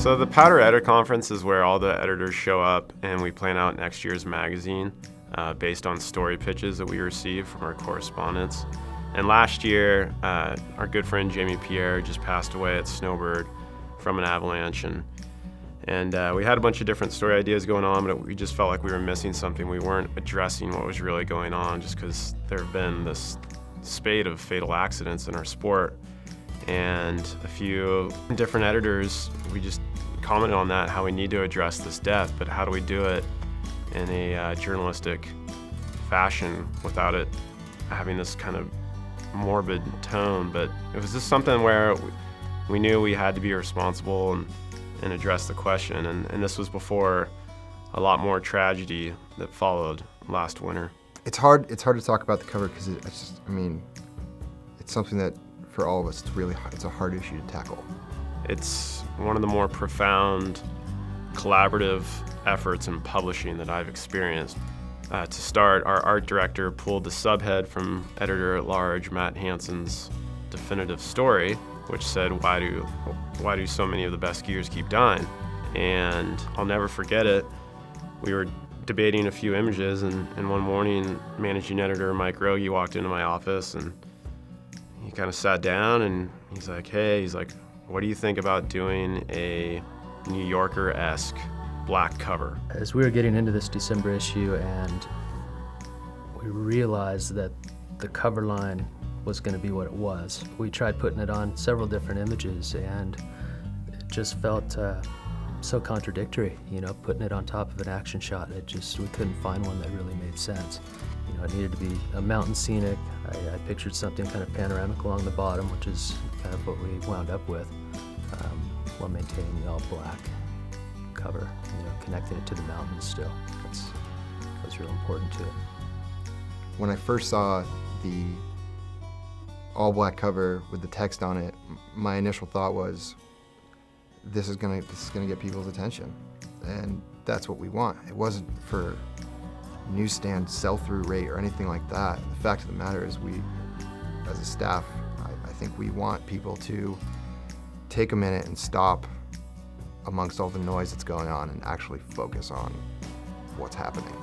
So the Powder Editor Conference is where all the editors show up and we plan out next year's magazine based on story pitches that we receive from our correspondents. And last year, our good friend Jamie Pierre just passed away at Snowbird from an avalanche. And we had a bunch of different story ideas going on, but we just felt like we were missing something. We weren't addressing what was really going on just because there have been this spate of fatal accidents in our sport. And a few different editors, we just commented on that, how we need to address this death, but how do we do it in a journalistic fashion without it having this kind of morbid tone. But it was just something where we knew we had to be responsible and address the question. And this was before a lot more tragedy that followed last winter. It's hard to talk about the cover because it's something that for all of us, it's a hard issue to tackle. It's one of the more profound collaborative efforts in publishing that I've experienced. To start, our art director pulled the subhead from editor-at-large Matt Hansen's definitive story, which said, why do so many of the best skiers keep dying? And I'll never forget it. We were debating a few images, and one morning, managing editor Mike Rogie walked into my office, and he kind of sat down, and he's like, what do you think about doing a New Yorker-esque black cover? As we were getting into this December issue, and we realized that the cover line was going to be what it was, we tried putting it on several different images, and it just felt so contradictory, putting it on top of an action shot. We couldn't find one that really made sense. It needed to be a mountain scenic. I pictured something kind of panoramic along the bottom, which is kind of what we wound up with, while maintaining the all black cover, connecting it to the mountains still. That was real important to it. When I first saw the all black cover with the text on it, my initial thought was, this is gonna get people's attention, and that's what we want. It wasn't for newsstand sell-through rate or anything like that. The fact of the matter is, we, as a staff, I think we want people to take a minute and stop amongst all the noise that's going on and actually focus on what's happening.